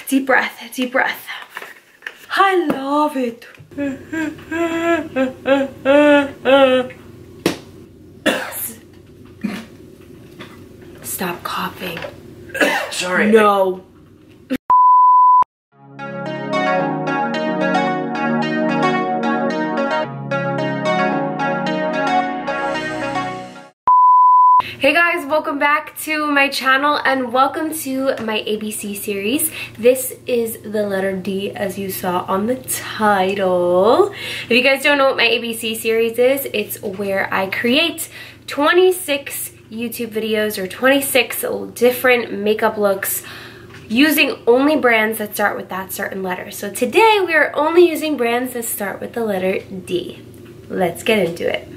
Deep breath, deep breath. I love it. Stop coughing. Sorry. No. Hey guys, welcome back to my channel and welcome to my ABC series. This is the letter D, as you saw on the title. If you guys don't know what my ABC series is, it's where I create 26 YouTube videos or 26 different makeup looks using only brands that start with that certain letter. So today we are only using brands that start with the letter D. Let's get into it.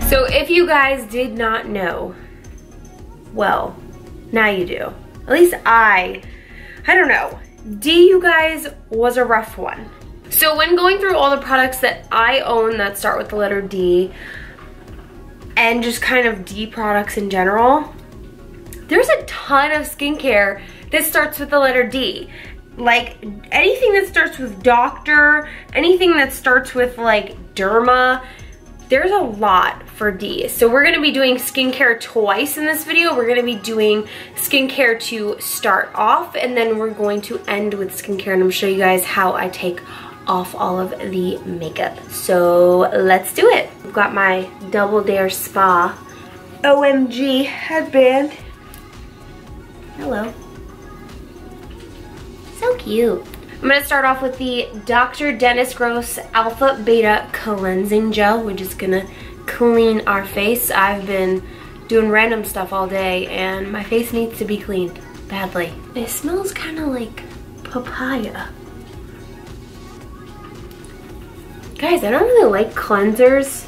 So if you guys did not know, well, now you do. At least I don't know. D, you guys, was a rough one. So when going through all the products that I own that start with the letter D, and just kind of D products in general, there's a ton of skincare that starts with the letter D. Like anything that starts with doctor, anything that starts with like derma, there's a lot for D. So we're gonna be doing skincare twice in this video. We're gonna be doing skincare to start off, and then we're going to end with skincare, and I'm gonna show you guys how I take off all of the makeup. So let's do it. I've got my Double Dare Spa OMG headband. Hello. So cute. I'm gonna start off with the Dr. Dennis Gross Alpha Beta Cleansing Gel. We're just gonna clean our face. I've been doing random stuff all day and my face needs to be cleaned badly. It smells kind of like papaya. Guys, I don't really like cleansers,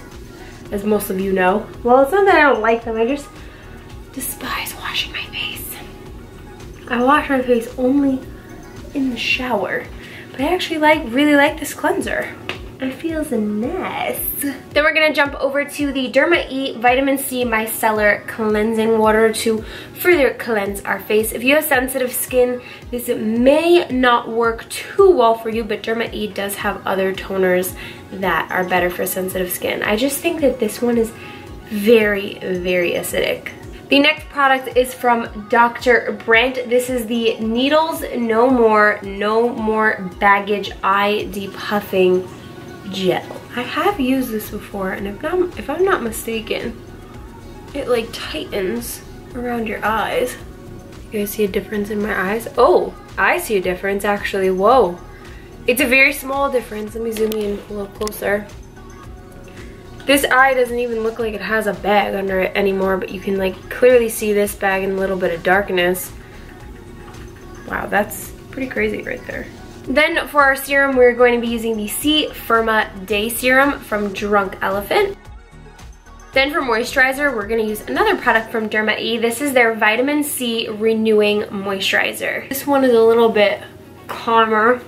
as most of you know. Well, it's not that I don't like them, I just despise washing my face. I wash my face only in the shower, but I actually really like this cleanser. It feels nice. Then we're gonna jump over to the Derma E Vitamin C Micellar Cleansing Water to further cleanse our face. If you have sensitive skin, this may not work too well for you, but Derma E does have other toners that are better for sensitive skin. I just think that this one is very, very acidic. The next product is from Dr. Brandt. This is the Needles No More Baggage Eye Depuffing Gel. I have used this before, and if I'm not mistaken, it like tightens around your eyes. You guys see a difference in my eyes? Oh, I see a difference actually. Whoa. It's a very small difference. Let me zoom in a little closer. This eye doesn't even look like it has a bag under it anymore, but you can like clearly see this bag in a little bit of darkness. Wow, that's pretty crazy right there. Then for our serum, we're going to be using the C Firma Day Serum from Drunk Elephant. Then for moisturizer, we're gonna use another product from Derma E. This is their Vitamin C Renewing Moisturizer. This one is a little bit calmer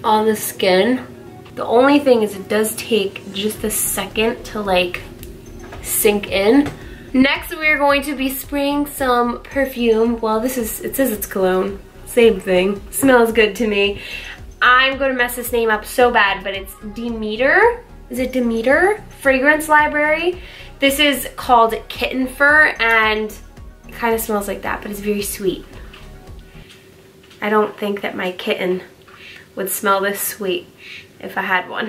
on the skin. The only thing is it does take just a second to like sink in. Next, we're going to be spraying some perfume. Well, it says it's cologne. Same thing. Smells good to me. I'm going to mess this name up so bad, but it's Demeter. Is it Demeter? Fragrance Library. This is called Kitten Fur, and it kind of smells like that, but it's very sweet. I don't think that my kitten would smell this sweet if I had one.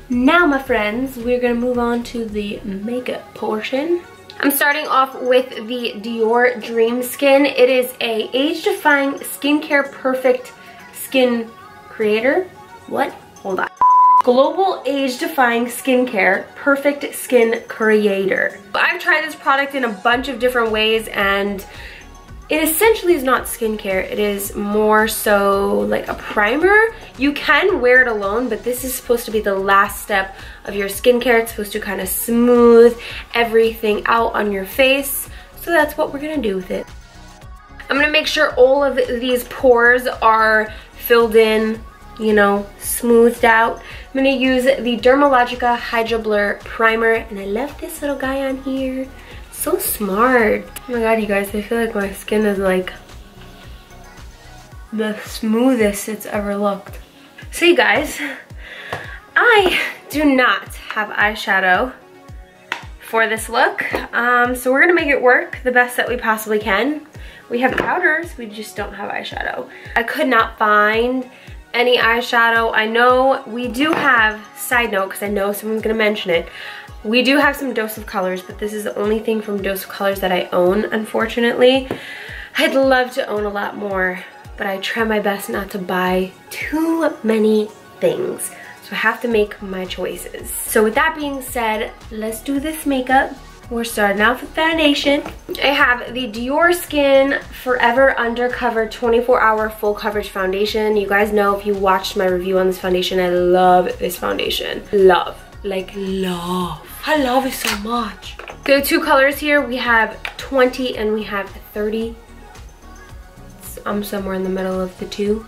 Now, my friends, we're gonna move on to the makeup portion. I'm starting off with the Dior Dream Skin. It is a age-defying skincare perfect skin creator. What? Hold on. Global age-defying skincare perfect skin creator. I've tried this product in a bunch of different ways, and it essentially is not skincare. It is more so like a primer. You can wear it alone, but this is supposed to be the last step of your skincare. It's supposed to kind of smooth everything out on your face. So that's what we're gonna do with it. I'm gonna make sure all of these pores are filled in you know, smoothed out. I'm gonna use the Dermalogica Hydra Blur Primer, and I left this little guy on here. So smart. Oh my god, you guys, I feel like my skin is like the smoothest it's ever looked. So you guys, I do not have eyeshadow for this look, so we're gonna make it work the best that we possibly can. We have powders, we just don't have eyeshadow. I could not find any eyeshadow. I know we do have, side note, because I know someone's gonna mention it, we do have some Dose of Colors, but this is the only thing from Dose of Colors that I own, unfortunately. I'd love to own a lot more, but I try my best not to buy too many things. So I have to make my choices. So with that being said, let's do this makeup. We're starting off with foundation. I have the Dior Skin Forever Undercover 24-Hour Full Coverage Foundation. You guys know, if you watched my review on this foundation, I love this foundation. Love, like love. I love it so much. The two colors here, we have 20 and we have 30. I'm somewhere in the middle of the two.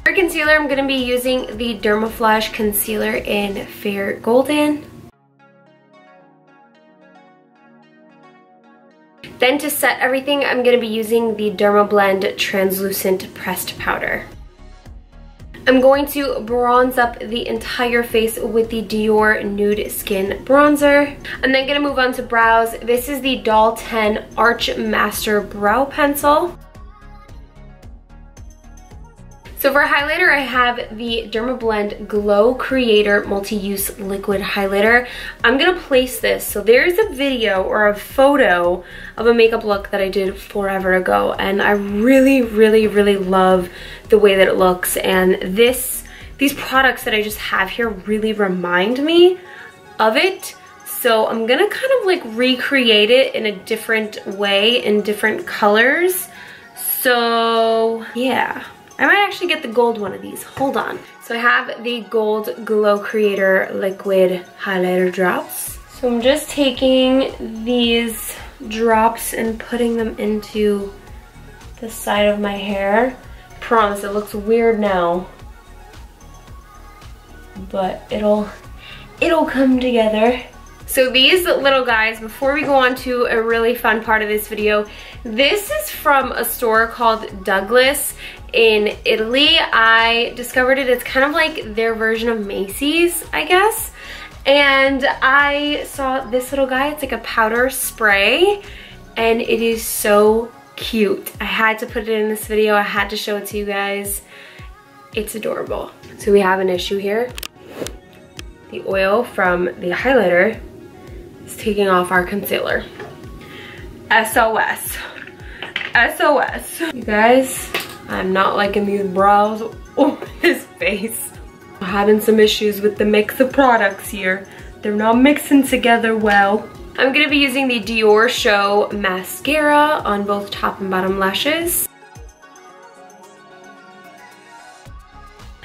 For concealer, I'm going to be using the Dermaflash Concealer in Fair Golden. Then to set everything, I'm going to be using the Dermablend Translucent Pressed Powder. I'm going to bronze up the entire face with the Dior Nude Skin Bronzer. I'm then going to move on to brows. This is the Doll 10 Arch Master Brow Pencil. So for highlighter, I have the Dermablend Glow Creator Multi-Use Liquid Highlighter. I'm gonna place this, so there's a video or a photo of a makeup look that I did forever ago, and I really, really, really love the way that it looks. And these products that I just have here really remind me of it. So I'm gonna kind of like recreate it in a different way, in different colors. So yeah. I might actually get the gold one of these. Hold on. So I have the Gold Glow Creator Liquid Highlighter Drops. So I'm just taking these drops and putting them into the side of my hair. Promise, it looks weird now, but it'll come together. So these little guys, before we go on to a really fun part of this video, this is from a store called Douglas in Italy. I discovered it. It's kind of like their version of Macy's, I guess. And I saw this little guy. It's like a powder spray, and it is so cute. I had to put it in this video. I had to show it to you guys. It's adorable. So we have an issue here. The oil from the highlighter is taking off our concealer. SOS. SOS. You guys, I'm not liking these brows or this face. I'm having some issues with the mix of products here. They're not mixing together well. I'm gonna be using the Dior Show Mascara on both top and bottom lashes.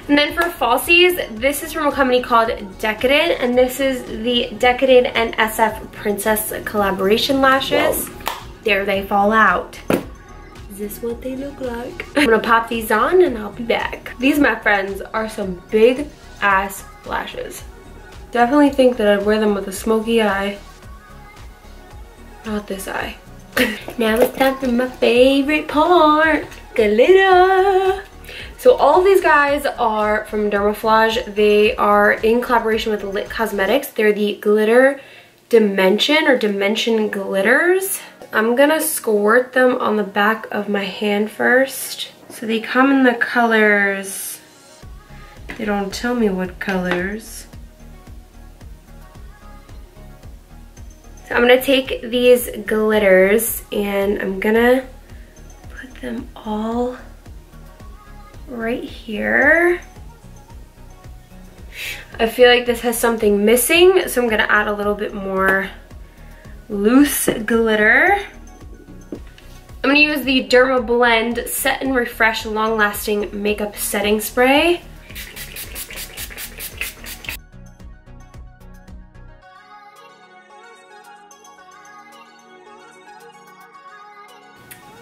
And then for falsies, this is from a company called Decadent, and this is the Decadent and SF Princess collaboration lashes. Whoa. There they fall out. Is this what they look like? I'm gonna pop these on and I'll be back. These, my friends, are some big ass lashes. Definitely think that I'd wear them with a smoky eye. Not this eye. Now it's time for my favorite part, glitter. So all these guys are from Dermaflage. They are in collaboration with Lit Cosmetics. They're the Glitter Dimension or Dimension Glitters. I'm gonna squirt them on the back of my hand first. So they come in the colors. They don't tell me what colors. So I'm gonna take these glitters and I'm gonna put them all right here. I feel like this has something missing, so I'm gonna add a little bit more loose glitter. I'm gonna use the Dermablend Set and Refresh Long Lasting Makeup Setting Spray.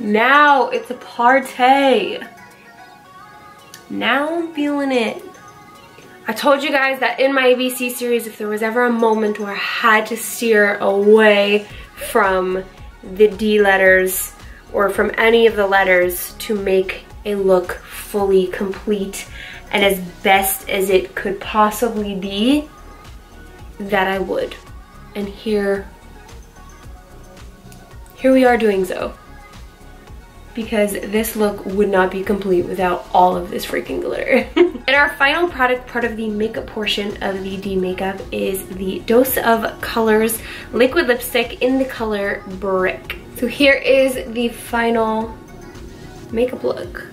Now it's a party. Now I'm feeling it. I told you guys that in my ABC series, if there was ever a moment where I had to steer away from the D letters or from any of the letters to make a look fully complete and as best as it could possibly be, that I would. And here we are doing so. Because this look would not be complete without all of this freaking glitter. And our final product, part of the makeup portion of the D makeup, is the Dose of Colors liquid lipstick in the color Brick. So here is the final makeup look.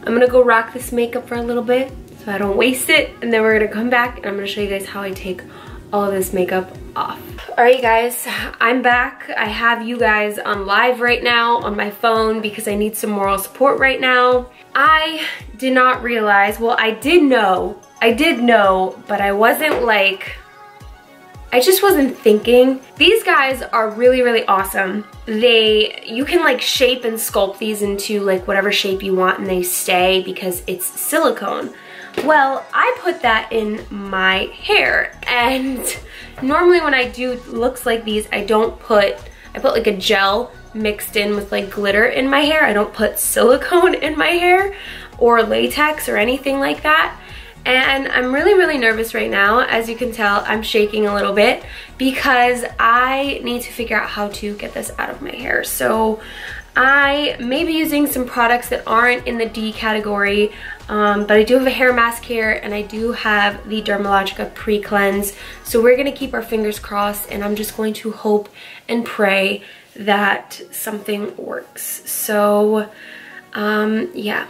I'm gonna go rock this makeup for a little bit so I don't waste it, and then we're gonna come back and I'm gonna show you guys how I take all of this makeup off. Alright guys, I'm back. I have you guys on live right now on my phone because I need some moral support right now. I did not realize, well, I did know, but I wasn't like, I just wasn't thinking. These guys are really, really awesome. You can like shape and sculpt these into like whatever shape you want and they stay because it's silicone. Well, I put that in my hair, and normally when I do looks like these, I put like a gel mixed in with like glitter in my hair. I don't put silicone in my hair or latex or anything like that. And I'm really, really nervous right now. As you can tell, I'm shaking a little bit because I need to figure out how to get this out of my hair. So I may be using some products that aren't in the D category, but I do have a hair mask here and I do have the Dermalogica pre-cleanse. So we're gonna keep our fingers crossed and I'm just going to hope and pray that something works. So yeah,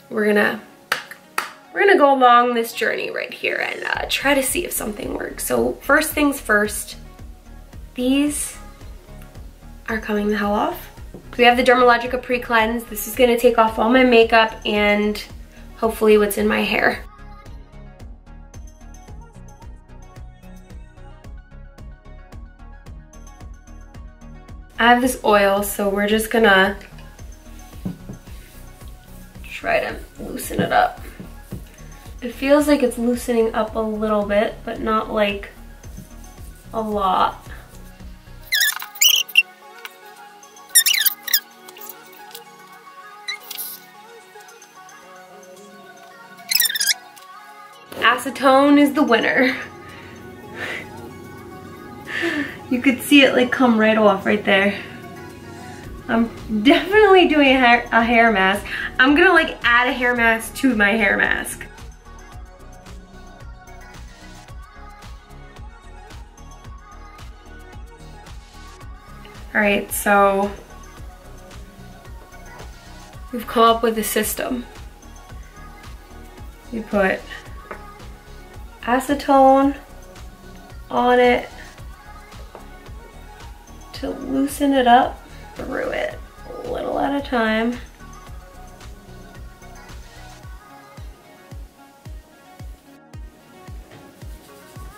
we're gonna go along this journey right here and try to see if something works. So first things first, these are coming the hell off. We have the Dermalogica pre-cleanse. This is gonna take off all my makeup and hopefully what's in my hair. I have this oil, so we're just gonna try to loosen it up. It feels like it's loosening up a little bit, but not like a lot. Acetone is the winner. You could see it like come right off right there. I'm definitely doing a hair mask. I'm gonna like add a hair mask to my hair mask. All right, so we've come up with a system. We put acetone on it to loosen it up through it a little at a time.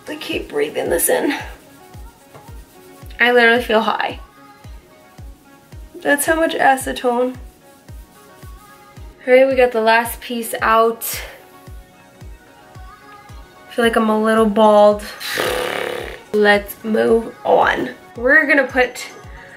I keep breathing this in. I literally feel high. That's how much acetone. All right, we got the last piece out. I feel like I'm a little bald. Let's move on. We're gonna put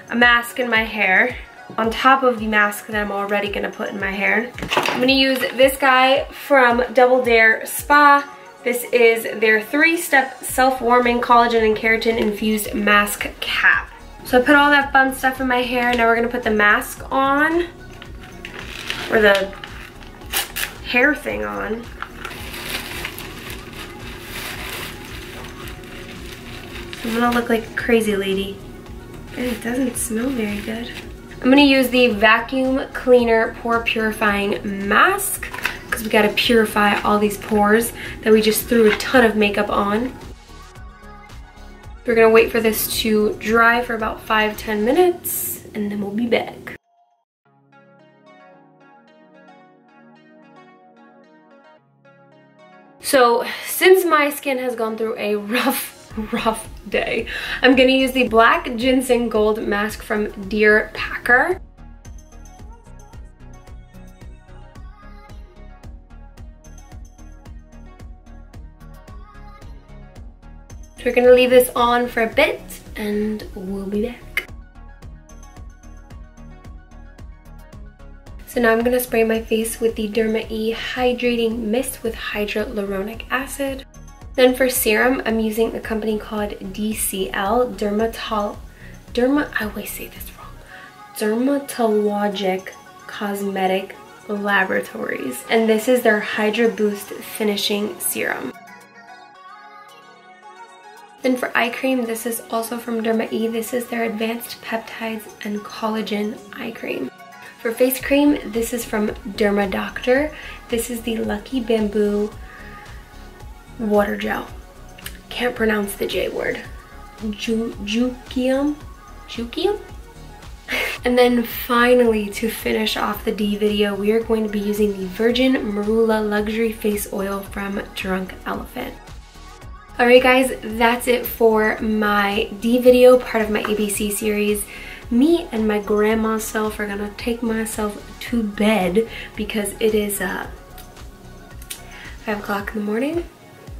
a mask in my hair on top of the mask that I'm already gonna put in my hair. I'm gonna use this guy from Double Dare Spa. This is their 3-step self-warming collagen and keratin infused mask cap. So I put all that fun stuff in my hair. Now we're gonna put the mask on, or the hair thing on. So I'm gonna look like a crazy lady. And it doesn't smell very good. I'm gonna use the Vacuum Cleaner Pore Purifying Mask because we gotta purify all these pores that we just threw a ton of makeup on. We're gonna wait for this to dry for about 5-10 minutes and then we'll be back. So since my skin has gone through a rough day, I'm gonna use the Black Ginseng Gold Mask from Dear Packer. So we're gonna leave this on for a bit and we'll be back. So now I'm gonna spray my face with the Derma E Hydrating Mist with hyaluronic acid. Then for serum, I'm using a company called DCL, I always say this wrong, Dermatologic Cosmetic Laboratories. And this is their Hydra Boost Finishing Serum. Then for eye cream, this is also from Derma E. This is their Advanced Peptides and Collagen Eye Cream. For face cream, this is from Derma Doctor. This is the Lucky Bamboo Water Gel. Can't pronounce the J word. Jukium? And then finally, to finish off the D video, we are going to be using the Virgin Marula Luxury Face Oil from Drunk Elephant. Alright guys, that's it for my D video, part of my ABC series. Me and my grandma self are gonna take myself to bed because it is 5 o'clock in the morning.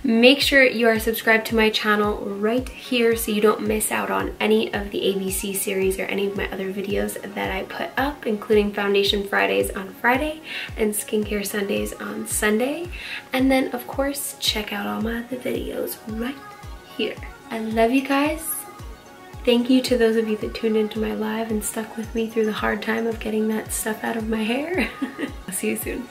Make sure you are subscribed to my channel right here so you don't miss out on any of the ABC series or any of my other videos that I put up, including Foundation Fridays on Friday and Skincare Sundays on Sunday. And then of course, check out all my other videos right here. I love you guys. Thank you to those of you that tuned into my live and stuck with me through the hard time of getting that stuff out of my hair. I'll see you soon.